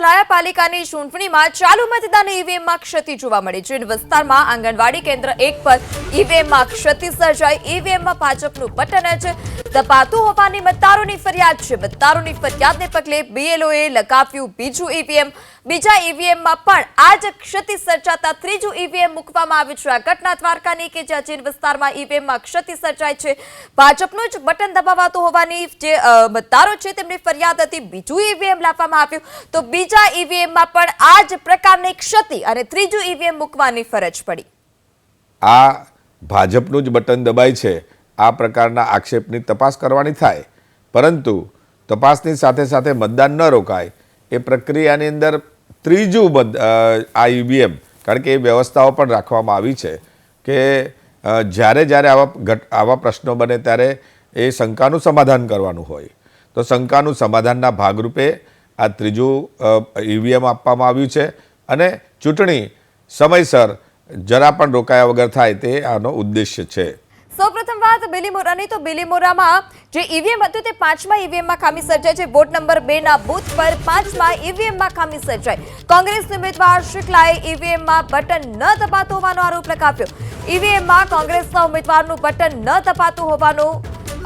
ન્યાયપાલિકાની ચૂંટણીમાં ચાલુ મતદાન ઈવીએમમાં ક્ષતિ જોવા મળી છે। વિસ્તારમાં આંગણવાડી કેન્દ્ર 1 પર ઈવીએમમાં ક્ષતિ સર્જાઈ। ઈવીએમમાં ભાજપનું બટન જ દબાતું હોવાની મતદારોની ફરિયાદ છે। મતદારોની ફરિયાદને પગલે બીએલઓએ લગાવ્યું બીજું ઈવીએમ। બીજા ઈવીએમમાં પણ આ જ ક્ષતિ સર્જાતા ત્રીજું ઈવીએમ મૂકવામાં આવ્યું છે। આ ઘટના દ્વારકાની કે જ્યાં ચીન વિસ્તારમાં ઈવીએમમાં ક્ષતિ સર્જાઈ છે। ભાજપનું જ બટન દબાવાતું હોવાની જે મતદારો છે તેમની ફરિયાદ હતી। બીજું ઈવીએમ લાવવામાં આવ્યું તો બીજા ઈવીએમમાં પણ આ જ પ્રકારની ક્ષતિ અને ત્રીજું ઈવીએમ મૂકવાની ફરજ પડી। આ ભાજપનું જ બટન દબાય છે આ પ્રકારના આક્ષેપની તપાસ કરવાની થાય, પરંતુ તપાસની સાથે સાથે મતદાન ન રોકાય એ પ્રક્રિયાની અંદર ત્રીજું આ ઈવીએમ, કારણ કે એ વ્યવસ્થાઓ પણ રાખવામાં આવી છે કે જ્યારે આવા પ્રશ્નો બને ત્યારે એ શંકાનું સમાધાન કરવાનું હોય, તો શંકાનું સમાધાનના ભાગરૂપે આ ત્રીજું ઈવીએમ આપવામાં આવ્યું છે અને ચૂંટણી સમયસર જરા પણ રોકાયા વગર થાય તે આનો ઉદ્દેશ્ય છે। સૌપ્રથમ વાત બિલીમોરાની, તો બિલીમોરામાં જે ઈવીએમ હતું તે 5મા ઈવીએમમાં ખામી સર્જાઈ છે। વોર્ડ નંબર 2 ના બૂથ પર 5મા ઈવીએમમાં ખામી સર્જાઈ। કોંગ્રેસ ઉમેદવાર શુક્લાએ ઈવીએમમાં બટન ન દબાતું હોવાનો આરોપ લગાવ્યો। ઈવીએમમાં કોંગ્રેસના ઉમેદવારનું બટન ન દબાતું હોવાનો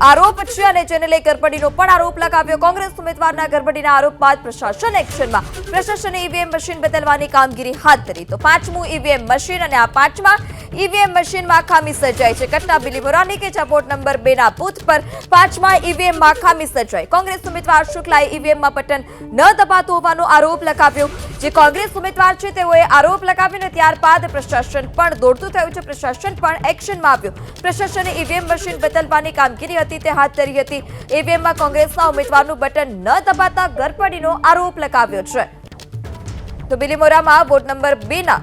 આરોપ છે અને જેને લઈ ગરબડીનો પણ આરોપ લગાવ્યો। કોંગ્રેસ ઉમેદવારના ગરબડીના આરોપ બાદ પ્રશાસન એક્શનમાં। પ્રશાસને ઈવીએમ મશીન બદલવાની કામગીરી હાથ ધરી। તો 5મું ઈવીએમ મશીન અને આ 5મા ઈવીએમ મશીનમાં ખામી સર્જાઈ છે। ઘટના બિલીમોરાની કે જ્યાં વોર્ડ નંબર 2 ના બૂથ પર 5મા ઈવીએમમાં ખામી સર્જાઈ। કોંગ્રેસ ઉમેદવાર શુક્લાએ ઈવીએમમાં બટન ન દબાતું હોવાનો આરોપ લગાવ્યો। જે કોંગ્રેસ ઉમેદવાર છે તેઓએ આરોપ લગાવ્યો અને ત્યારબાદ પ્રશાસન પણ દોડતું થયું છે। પ્રશાસન પણ એક્શનમાં આવ્યું। પ્રશાસને ઈવીએમ મશીન બદલવાની કામગીરી હતી તે હાથ ધરી હતી। ઈવીએમમાં કોંગ્રેસના ઉમેદવારનું બટન ન દબાતા ગરબડીનો આરોપ લગાવ્યો છે। તો બિલીમોરામાં વોર્ડ નંબર 2 ના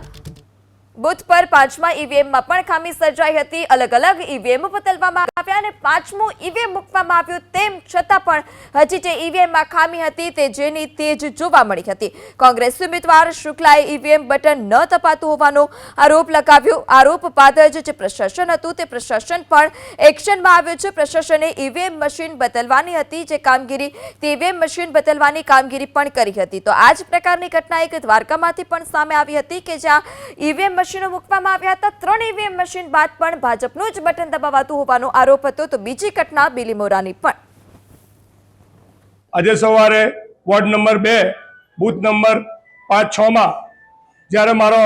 બૂથ પર 5મા ઈવીએમમાં પણ ખામી સર્જાઈ હતી। અલગ અલગ ઈવીએમ બદલવામાં આવ્યા અને 5મું ઈવીએમ મૂકવામાં આવ્યું, તેમ છતાં પણ હજી જે ઈવીએમમાં ખામી હતી તે જેની તે જ જોવા મળી હતી। કોંગ્રેસ ઉમેદવાર શુક્લાએ ઈવીએમ બટન ન દબાતું હોવાનો આરોપ લગાવ્યો। આરોપ બાદ જ જે પ્રશાસન હતું તે પ્રશાસન પણ એક્શનમાં આવ્યું છે। પ્રશાસને ઈવીએમ મશીન બદલવાની હતી જે કામગીરી, તે ઈવીએમ મશીન બદલવાની કામગીરી પણ કરી હતી। તો આ જ પ્રકારની ઘટના એક દ્વારકામાંથી પણ સામે આવી હતી કે જ્યાં ઈવીએમ મશીનો મૂકવામાં આવ્યા હતા। 3 ઈવીએમ મશીન બાદ પણ ભાજપનું જ બટન દબાવાતું હોવાનો આરોપ હતો। તો બીજી ઘટના બિલીમોરાની પણ। આજે સવારે વોર્ડ નંબર 2 બૂથ નંબર 5-6 માં જ્યારે મારો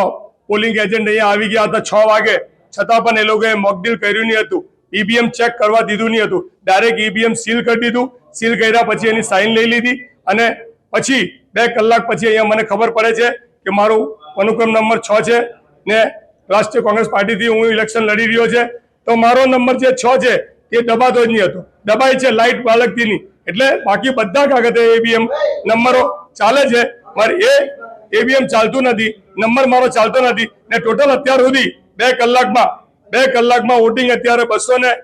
પોલિંગ એજન્ટ અહીંયા આવી ગયા હતા 6 વાગે, છતાં પણ એ લોકોએ મોકડ્રીલ કર્યું નહીં હતું, ઈવીએમ ચેક કરવા દીધું નહીં હતું। ડાયરેક્ટ ઈવીએમ સીલ કરી દીધું। સીલ કર્યા પછી એની સાઇન લઈ લીધી અને પછી 2 કલાક પછી અહીંયા મને ખબર પડે છે કે મારું અનુક્રમ નંબર 6 છે ને રાષ્ટ્રીય કોંગ્રેસ પાર્ટીથી હું ઇલેક્શન લડી રહ્યો છે, તો મારો નંબર જે 6 છે એ દબાતો જ નહીં હતો। દબાય છે લાઇટ બાળકથી નહીં, એટલે બાકી બધા કાગળે ઈવીએમ નંબરો ચાલે છે, મારે એ ઈવીએમ ચાલતું નથી, નંબર મારો ચાલતો નથી ને ટોટલ અત્યાર સુધી 2 કલાકમાં વોટિંગ અત્યારે 213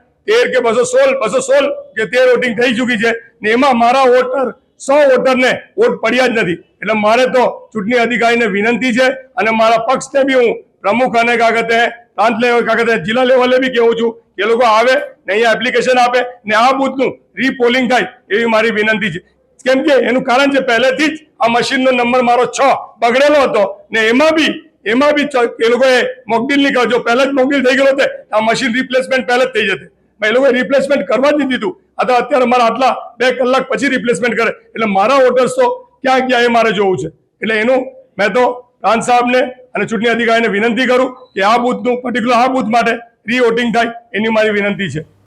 કે 216 કે 13 વોટિંગ થઈ ચૂકી છે ને એમાં મારા વોટર 100 વોટરને વોટ પડ્યા જ નથી। એટલે મારે તો ચૂંટણી અધિકારીને વિનંતી છે અને મારા પક્ષને બી હું પ્રમુખ અને પ્રાંત લેવલ જિલ્લા લેવલે બી કહેવું છું કે લોકો આવે ને અહીંયા એપ્લિકેશન આપે ને આ બૂથનું રીપોલિંગ થાય એવી મારી વિનંતી છે। કેમ કે એનું કારણ છે પહેલેથી જ આ મશીનનો નંબર મારો 6 બગડેલો હતો ને એમાં બી એ લોકોએ મોકડ્રીલ નહીં કર્યો। જો પહેલા જ મોકડ્રીલ થઈ ગયો હોત આ મશીન રિપ્લેસમેન્ટ પહેલા જ થઈ જતે, એ લોકોએ રિપ્લેસમેન્ટ કરવા જ નહીં દીધું। અત્યારે મારા આટલા 2 કલાક પછી રિપ્લેસમેન્ટ કરે, એટલે મારા વોટર્સ તો ક્યાં ગયા એ મારે જોવું છે। એટલે એનું મેં તો પ્રાંત સાહેબને અને ચૂંટણી અધિકારીને વિનંતી કરું કે આ બૂથનું પર્ટિક્યુલર આ બૂથ માટે રી વોટિંગ થાય એની મારી વિનંતી છે।